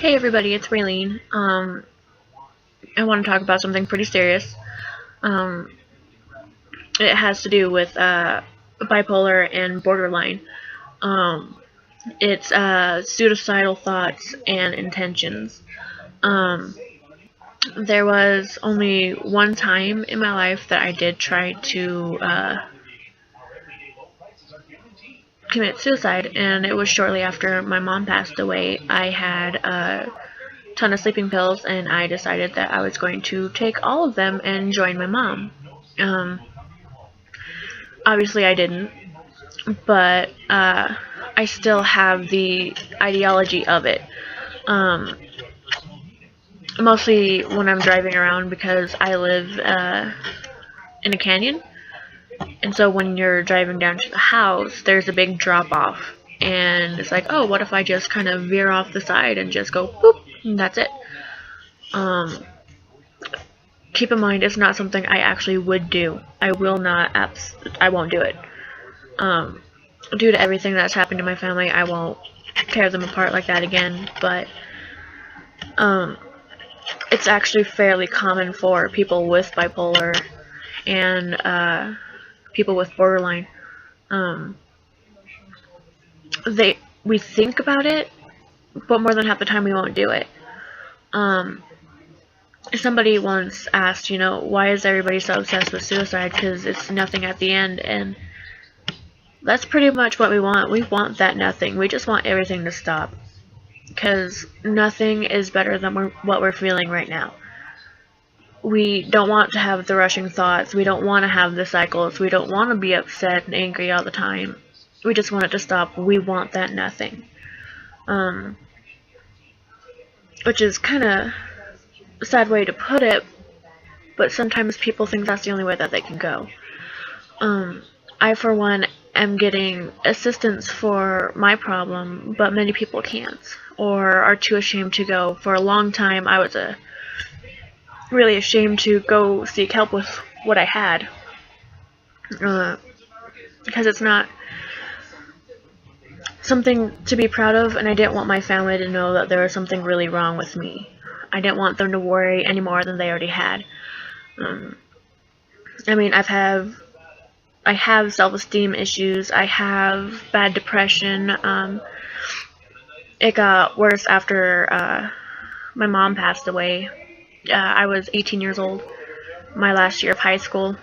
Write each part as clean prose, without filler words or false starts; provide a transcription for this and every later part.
Hey everybody, it's Raylene. I want to talk about something pretty serious. Um, it has to do with bipolar and borderline. Um, it's suicidal thoughts and intentions. Um, there was only one time in my life that I did try to commit suicide, and it was shortly after my mom passed away. I had a ton of sleeping pills, and I decided that I was going to take all of them and join my mom. Um, Obviously, I didn't, but I still have the ideology of it. Um, Mostly when I'm driving around because I live in a canyon, and so when you're driving down to the house, there's a big drop off, and it's like, oh, what if I just kind of veer off the side and just go boop, and that's it. Um, Keep in mind, it's not something I actually would do. I will not. I won't do it. Um, Due to everything that's happened to my family, I won't tear them apart like that again. But um, it's actually fairly common for people with bipolar and people with borderline. Um, we think about it, but more than half the time we won't do it. Um, Somebody once asked, why is everybody so obsessed with suicide? Because it's nothing at the end, and that's pretty much what we want. We want that nothing. We just want everything to stop. Because nothing is better than what we're feeling right now. We don't want to have the rushing thoughts. We don't want to have the cycles. We don't want to be upset and angry all the time. We just want it to stop. We want that nothing. Which is kind of a sad way to put it, but sometimes people think that's the only way that they can go. I, for one, am getting assistance for my problem, but many people can't, or are too ashamed to go. For a long time, I was really ashamed to go seek help with what I had, because it's not something to be proud of, and I didn't want my family to know that there was something really wrong with me. I didn't want them to worry any more than they already had. I mean, I have self-esteem issues. I have bad depression. It got worse after my mom passed away. I was 18 years old, my last year of high school,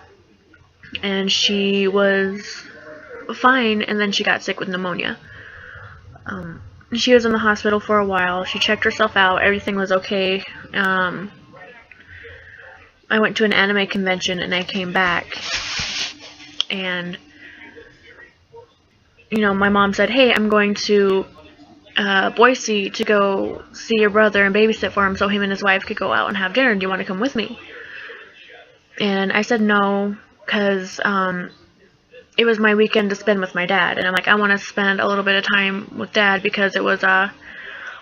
and she was fine, and then she got sick with pneumonia. She was in the hospital for a while. She checked herself out. Everything was okay. I went to an anime convention, and I came back, and my mom said, hey, I'm going to Boise to go see your brother and babysit for him so him and his wife could go out and have dinner. Do you want to come with me? And I said no, because it was my weekend to spend with my dad. And I'm like, I want to spend a little bit of time with dad because it was a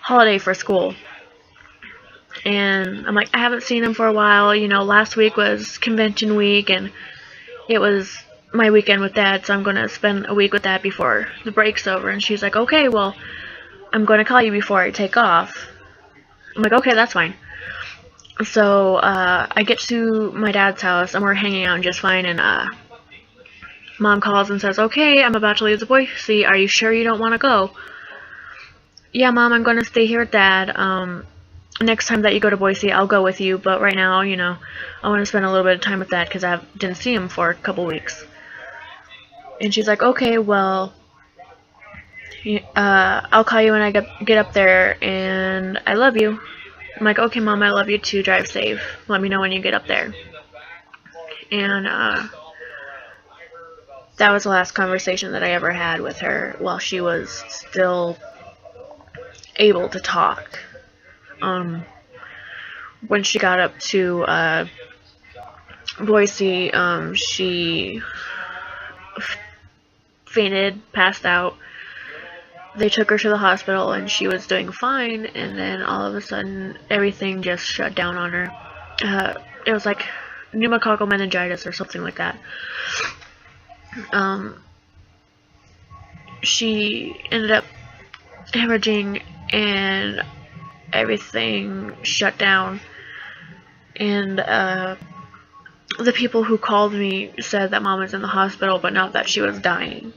holiday for school. And I'm like, I haven't seen him for a while. Last week was convention week, and it was my weekend with dad, so I'm going to spend a week with dad before the break's over. And she's like, okay, well, I'm going to call you before I take off. I'm like, okay, that's fine. So I get to my dad's house, and we're hanging out just fine, and Mom calls and says, okay, I'm about to leave the Boise. Are you sure you don't want to go? Yeah, Mom, I'm going to stay here with Dad. Next time that you go to Boise, I'll go with you, but right now, I want to spend a little bit of time with Dad because I didn't see him for a couple weeks. And she's like, okay, well, I'll call you when I get up there, and I love you. I'm like, okay, Mom, I love you too. Drive safe. Let me know when you get up there. And that was the last conversation that I ever had with her while she was still able to talk. When she got up to Boise, she fainted, passed out. They took her to the hospital, and she was doing fine, and then all of a sudden, everything just shut down on her. It was like pneumococcal meningitis or something like that. She ended up hemorrhaging, and everything shut down. And the people who called me said that Mom was in the hospital, but not that she was dying.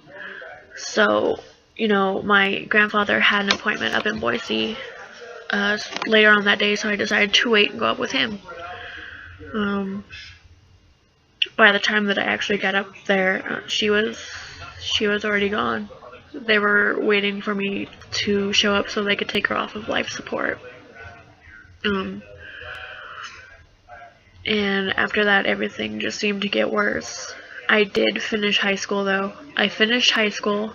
So, my grandfather had an appointment up in Boise later on that day, so I decided to wait and go up with him. By the time that I actually got up there, she was already gone. They were waiting for me to show up so they could take her off of life support. And after that, everything just seemed to get worse. I did finish high school, though. I finished high school,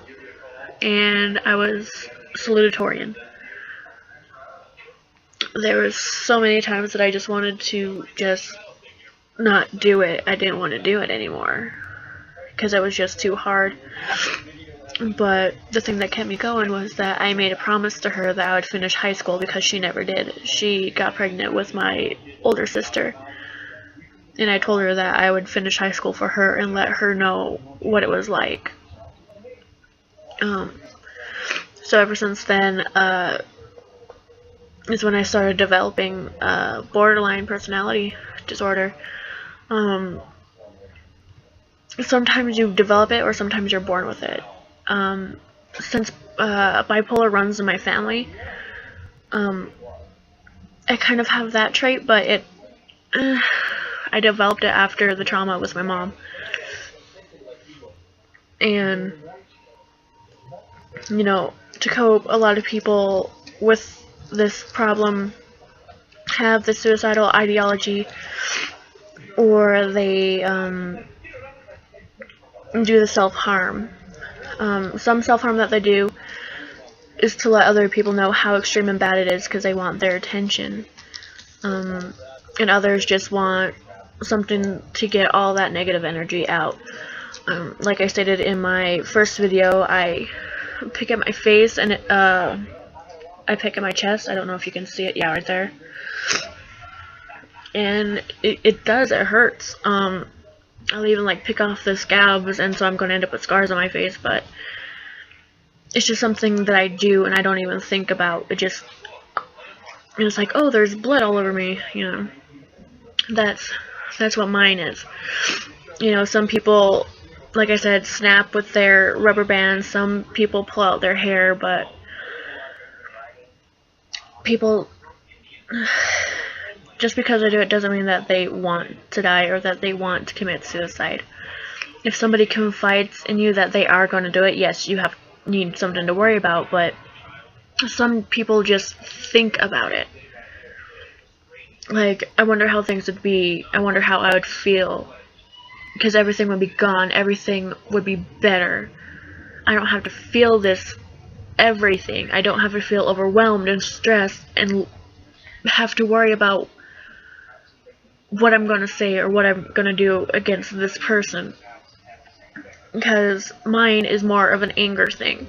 and I was salutatorian. There was so many times that I just wanted to just not do it. I didn't want to do it anymore because it was just too hard. But the thing that kept me going was that I made a promise to her that I would finish high school because she never did. She got pregnant with my older sister. And I told her that I would finish high school for her and let her know what it was like. So ever since then, is when I started developing borderline personality disorder. Sometimes you develop it or sometimes you're born with it. Since bipolar runs in my family, I kind of have that trait, but I developed it after the trauma with my mom. And, to cope, a lot of people with this problem have the suicidal ideology, or they do the self-harm. Some self-harm that they do is to let other people know how extreme and bad it is because they want their attention. And others just want something to get all that negative energy out. Like I stated in my first video, I pick at my face and I pick at my chest. I don't know if you can see it. Yeah, right there. And it hurts. I'll even pick off the scabs, and so I'm going to end up with scars on my face, but it's just something that I do and I don't even think about. It's like, oh, there's blood all over me, That's what mine is. Some people, like I said, snap with their rubber bands. Some people pull out their hair, but people, just because they do it doesn't mean that they want to die or that they want to commit suicide. If somebody confides in you that they are going to do it, yes, you need something to worry about, but some people just think about it. I wonder how things would be. I wonder how I would feel. Because everything would be gone. Everything would be better. I don't have to feel this everything. I don't have to feel overwhelmed and stressed and have to worry about what I'm going to say or what I'm going to do against this person. Because mine is more of an anger thing.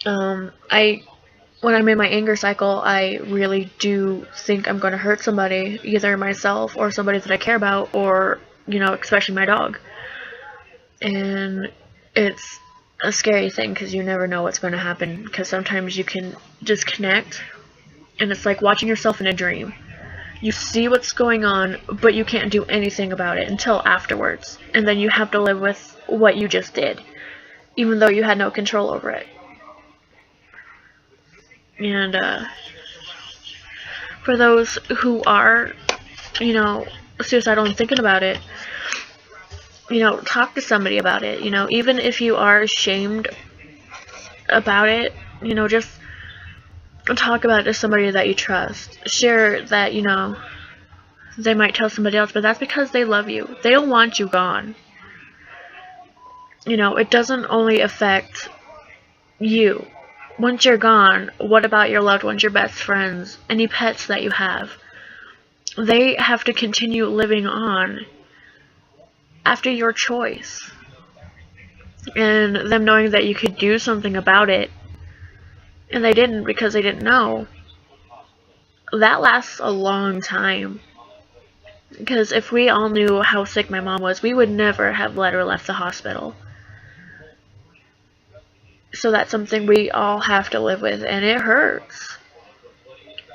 When I'm in my anger cycle, I really do think I'm going to hurt somebody, either myself or somebody that I care about, or, especially my dog. And it's a scary thing because you never know what's going to happen, because sometimes you can disconnect, and it's like watching yourself in a dream. You see what's going on, but you can't do anything about it until afterwards, and then you have to live with what you just did, even though you had no control over it. And for those who are, suicidal and thinking about it, talk to somebody about it. Even if you are ashamed about it, just talk about it to somebody that you trust. Share that, they might tell somebody else, but that's because they love you. They don't want you gone. It doesn't only affect you. Once you're gone, what about your loved ones, your best friends, any pets that you have? They have to continue living on after your choice. And them knowing that you could do something about it, and they didn't because they didn't know, that lasts a long time. Because if we all knew how sick my mom was, we would never have let her left the hospital. So that's something we all have to live with, and it hurts.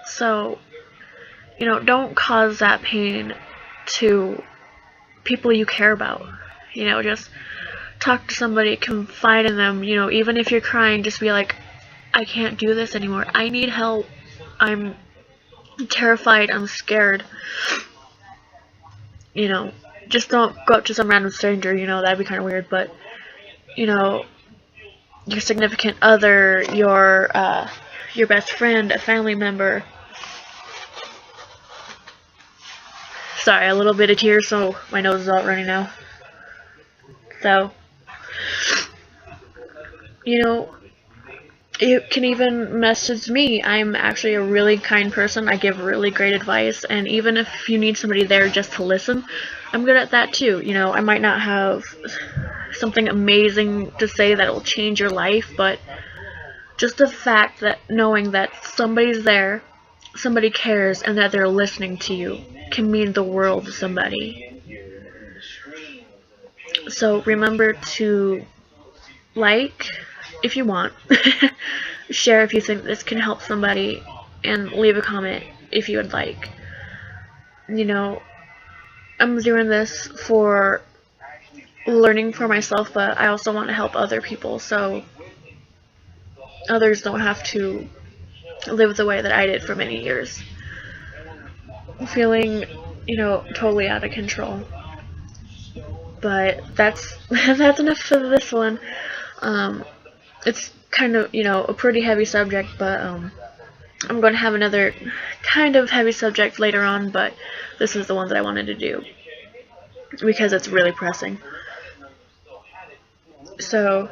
So, don't cause that pain to people you care about. Just talk to somebody, confide in them, even if you're crying, just be like, I can't do this anymore. I need help. I'm terrified. I'm scared. Just don't go up to some random stranger, that'd be kind of weird, but, your significant other, your best friend, a family member. Sorry, a little bit of tears, so my nose is all running now. So, you can even message me. I'm actually a really kind person. I give really great advice, and even if you need somebody there just to listen, I'm good at that too. I might not have something amazing to say that'll change your life, but just the fact that knowing that somebody's there, somebody cares, and that they're listening to you can mean the world to somebody. So remember to like if you want, share if you think this can help somebody, and leave a comment if you would like. I'm doing this for learning for myself, but I also want to help other people, so others don't have to live the way that I did for many years. Feeling, totally out of control. But that's that's enough for this one. It's kind of, a pretty heavy subject, but I'm going to have another kind of heavy subject later on, but this is the one that I wanted to do because it's really pressing. So,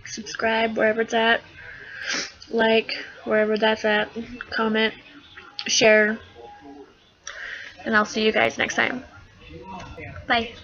subscribe wherever it's at, like wherever that's at, comment, share, and I'll see you guys next time. Bye.